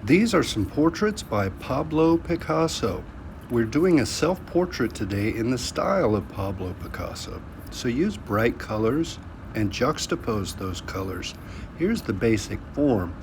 These are some portraits by Pablo Picasso. We're doing a self-portrait today in the style of Pablo Picasso. So use bright colors and juxtapose those colors. Here's the basic form.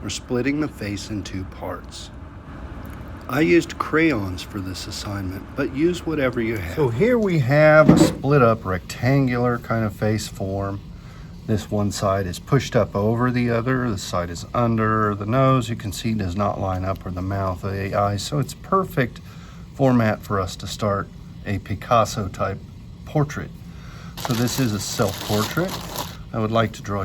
We're splitting the face in two parts. I used crayons for this assignment, but use whatever you have. So here we have a split up rectangular kind of face form. This one side is pushed up over the other. This side is under. The nose, you can see, does not line up, or the mouth, or the eyes. So it's perfect format for us to start a Picasso type portrait. So this is a self-portrait. I would like to draw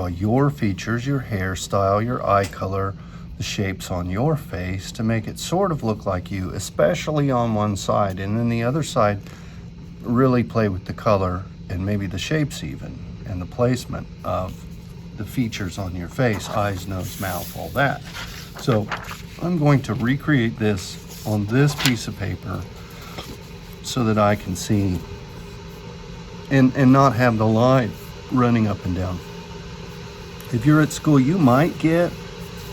your features, your hairstyle, your eye color, the shapes on your face to make it sort of look like you, especially on one side. And then the other side, really play with the color and maybe the shapes even, and the placement of the features on your face, eyes, nose, mouth, all that. So I'm going to recreate this on this piece of paper so that I can see and not have the line running up and down. If you're at school, you might get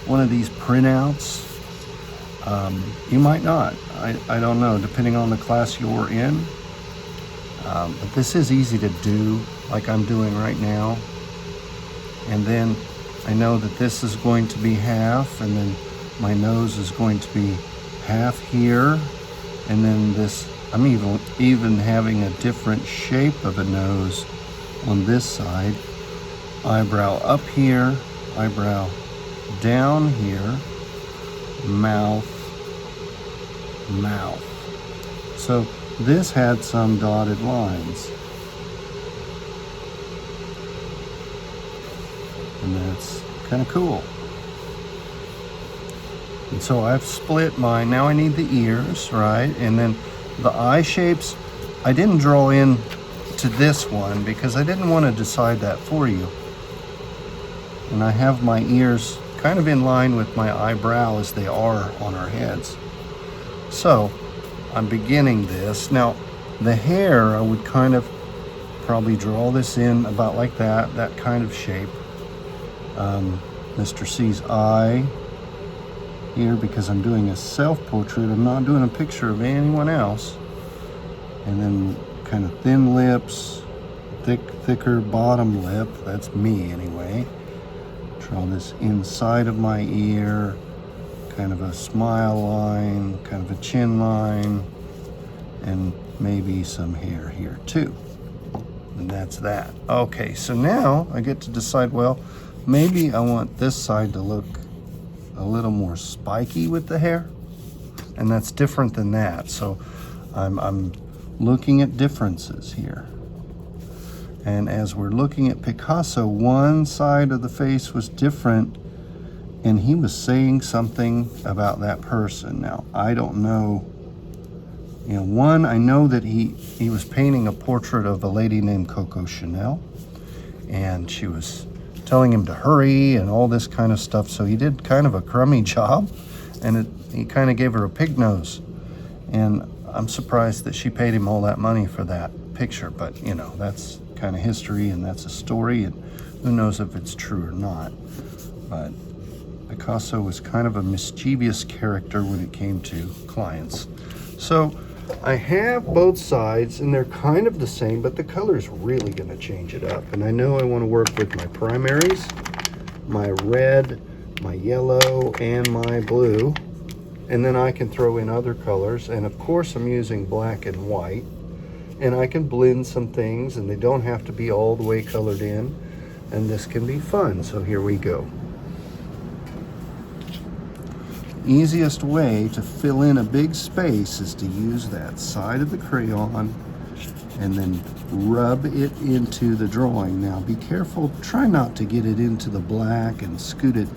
one of these printouts. You might not. I don't know, depending on the class you're in. But this is easy to do, like I'm doing right now. And then I know that this is going to be half, and then my nose is going to be half here, and then this, I'm even having a different shape of a nose on this side. Eyebrow up here, eyebrow down here, mouth. So this had some dotted lines. And that's kind of cool. And so I've split mine. Now I need the ears, right? And then the eye shapes, I didn't draw in to this one because I didn't want to decide that for you. And I have my ears kind of in line with my eyebrow as they are on our heads. So I'm beginning this. Now the hair, I would kind of probably draw this in about like that kind of shape. Mr.C's eye here, because I'm doing a self-portrait. I'm not doing a picture of anyone else. And then kind of thin lips, thicker bottom lip. That's me anyway. Draw this inside of my ear, kind of a smile line, kind of a chin line, and maybe some hair here too. And that's that. Okay, so now I get to decide, well, maybe I want this side to look a little more spiky with the hair, and that's different than that. So I'm looking at differences here. And as we're looking at Picasso, one side of the face was different, and he was saying something about that person. Now, I don't know, one, I know that he was painting a portrait of a lady named Coco Chanel, and she was telling him to hurry and all this kind of stuff. So he did kind of a crummy job, and he kind of gave her a pig nose. And I'm surprised that she paid him all that money for that picture, but that's kind of history, and that's a story, and who knows if it's true or not. But Picasso was kind of a mischievous character when it came to clients. So I have both sides, and they're kind of the same, but the color's really going to change it up. And I know I want to work with my primaries, my red, my yellow, and my blue. And then I can throw in other colors. And of course I'm using black and white. And I can blend some things, and they don't have to be all the way colored in. And this can be fun. So here we go. Easiest way to fill in a big space is to use that side of the crayon and then rub it into the drawing. Now be careful, try not to get it into the black and scoot it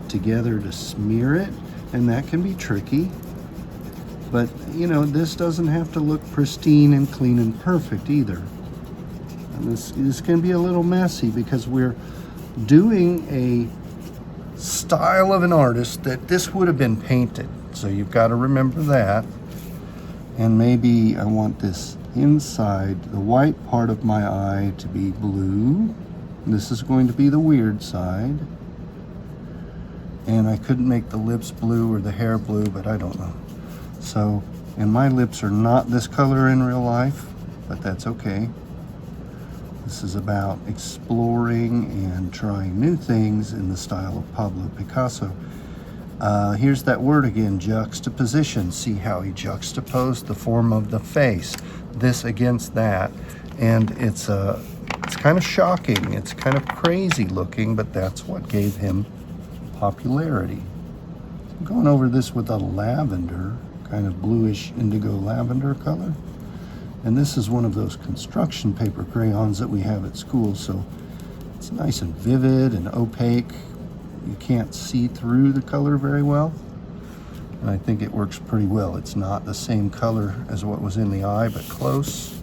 together to smear it, and that can be tricky. But this doesn't have to look pristine and clean and perfect either. And this can be a little messy because we're doing a style of an artist that this would have been painted. So you've got to remember that. And maybe I want this inside, the white part of my eye to be blue. This is going to be the weird side. And I couldn't make the lips blue or the hair blue, but I don't know. So, and my lips are not this color in real life, but that's okay. This is about exploring and trying new things in the style of Pablo Picasso. Here's that word again, juxtaposition. See how he juxtaposed the form of the face, this against that. And it's kind of shocking. It's kind of crazy looking, but that's what gave him popularity. I'm going over this with a lavender, kind of bluish indigo lavender color. And this is one of those construction paper crayons that we have at school, so it's nice and vivid and opaque. You can't see through the color very well, and I think it works pretty well. It's not the same color as what was in the eye, but close.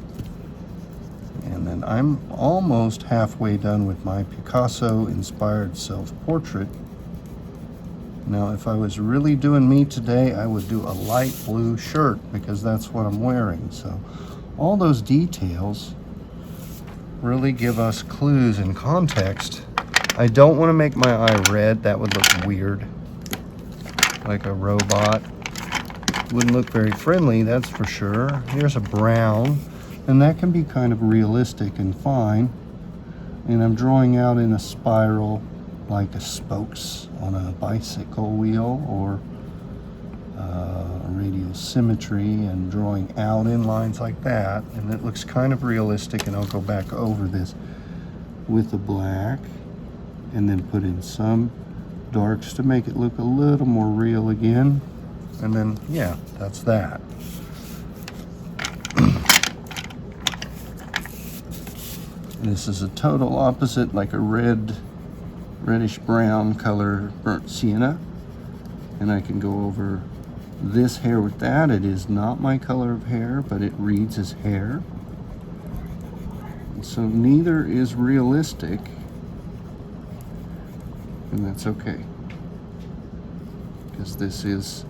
And then I'm almost halfway done with my Picasso-inspired self-portrait. Now, if I was really doing me today, I would do a light blue shirt because that's what I'm wearing. So all those details really give us clues and context. I don't want to make my eye red. That would look weird, like a robot. Wouldn't look very friendly, that's for sure. Here's a brown, and that can be kind of realistic and fine. And I'm drawing out in a spiral, like a spokes on a bicycle wheel, or radial symmetry, and drawing out in lines like that. And it looks kind of realistic, and I'll go back over this with the black and then put in some darks to make it look a little more real again. And then, yeah, that's that. This is a total opposite, like a reddish brown color, burnt sienna. And I can go over this hair with that. It is not my color of hair, but it reads as hair. So neither is realistic, and that's okay, because this is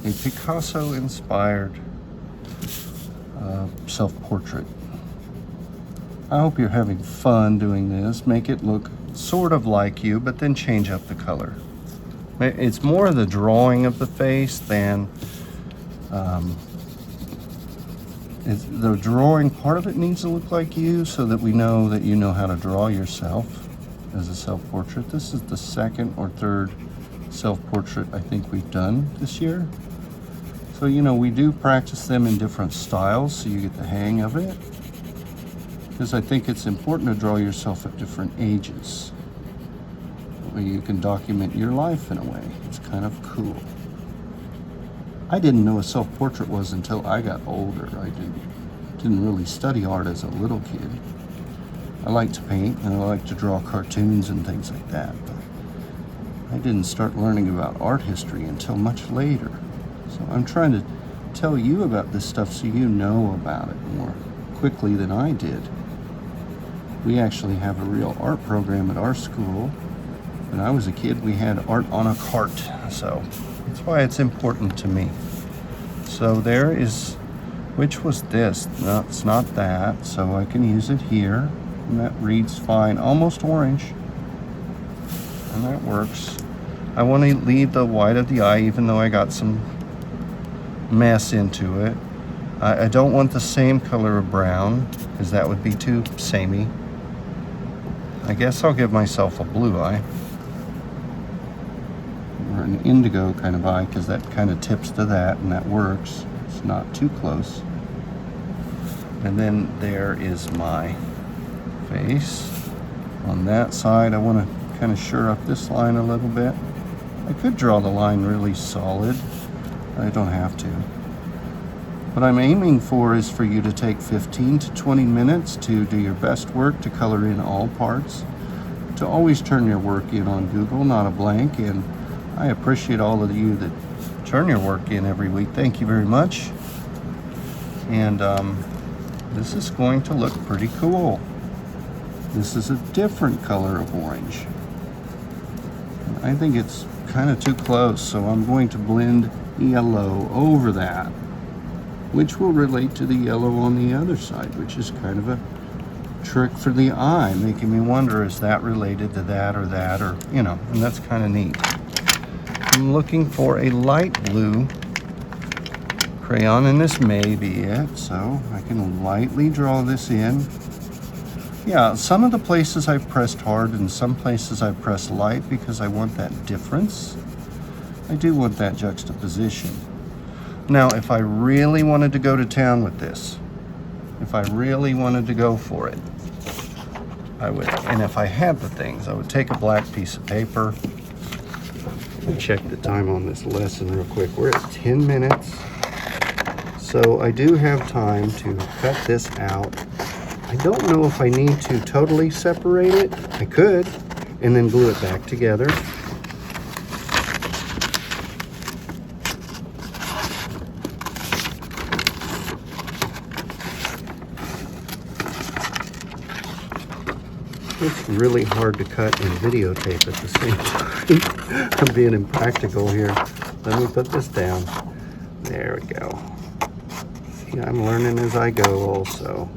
a Picasso-inspired self-portrait. I hope you're having fun doing this. Make it look sort of like you, but then change up the color. It's more the drawing of the face than the drawing part of it needs to look like you, so that we know that you know how to draw yourself as a self-portrait. This is the second or third self-portrait I think we've done this year. So, you know, we do practice them in different styles so you get the hang of it, because I think it's important to draw yourself at different ages, where you can document your life in a way. It's kind of cool. I didn't know what self-portrait was until I got older. I didn't really study art as a little kid. I like to paint and I like to draw cartoons and things like that, but I didn't start learning about art history until much later. So I'm trying to tell you about this stuff so you know about it more quickly than I did. We actually have a real art program at our school. When I was a kid, we had art on a cart, so that's why it's important to me. So there is, which was this? No, it's not that, so I can use it here. And that reads fine, almost orange, and that works. I want to leave the white of the eye, even though I got some mess into it. I don't want the same color of brown, because that would be too samey. I guess I'll give myself a blue eye, or an indigo kind of eye, because that kind of tips to that, and that works. It's not too close. And then there is my face. On that side, I want to kind of shore up this line a little bit. I could draw the line really solid. I don't have to. What I'm aiming for is for you to take 15 to 20 minutes to do your best work, to color in all parts, to always turn your work in on Google, not a blank. And I appreciate all of you that turn your work in every week. Thank you very much. And this is going to look pretty cool. This is a different color of orange. I think it's kind of too close, so I'm going to blend yellow over that, which will relate to the yellow on the other side, which is kind of a trick for the eye, making me wonder, is that related to that, or you know, and that's kind of neat. I'm looking for a light blue crayon, and this may be it, so I can lightly draw this in. Yeah, some of the places I've pressed hard and some places I've pressed light because I want that difference. I do want that juxtaposition. Now, if I really wanted to go to town with this, if I really wanted to go for it, I would, and if I had the things, I would take a black piece of paper and check the time on this lesson real quick. We're at 10 minutes. So I do have time to cut this out. I don't know if I need to totally separate it. I could, and then glue it back together. It's really hard to cut and videotape at the same time. I'm being impractical here. Let me put this down. There we go. See, I'm learning as I go also.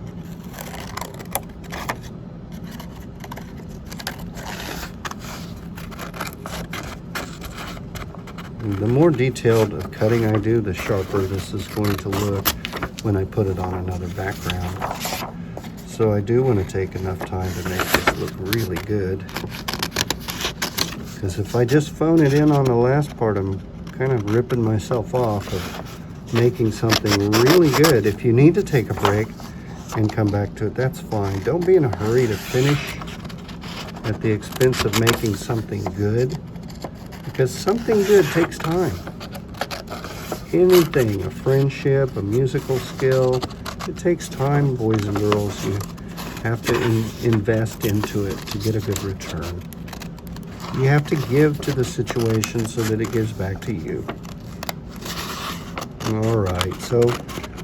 And the more detailed of cutting I do, the sharper this is going to look when I put it on another background. So I do want to take enough time to make this look really good. Because if I just phone it in on the last part, I'm kind of ripping myself off of making something really good. If you need to take a break and come back to it, that's fine. Don't be in a hurry to finish at the expense of making something good. Because something good takes time. Anything, a friendship, a musical skill, it takes time, boys and girls. You have to invest into it to get a good return. You have to give to the situation so that it gives back to you. All right, so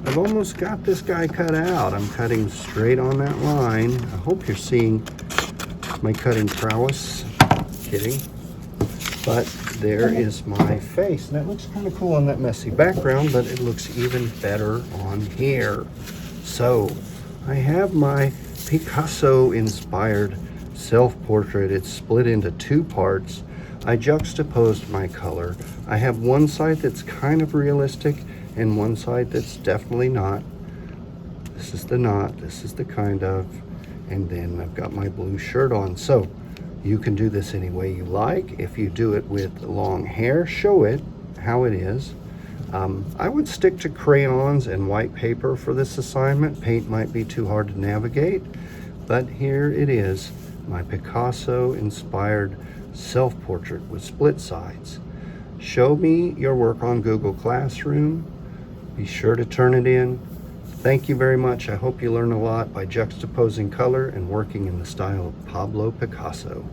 I've almost got this guy cut out. I'm cutting straight on that line. I hope you're seeing my cutting prowess. Kidding. But there is my face. And that looks kind of cool on that messy background, but it looks even better on here. So I have my Picasso-inspired self-portrait. It's split into two parts. I juxtaposed my color. I have one side that's kind of realistic and one side that's definitely not. This is the not, this is the kind of, and then I've got my blue shirt on. So you can do this any way you like. If you do it with long hair, show it how it is. I would stick to crayons and white paper for this assignment. Paint might be too hard to navigate, but here it is, my Picasso-inspired self-portrait with split sides. Show me your work on Google Classroom. Be sure to turn it in. Thank you very much. I hope you learn a lot by juxtaposing color and working in the style of Pablo Picasso.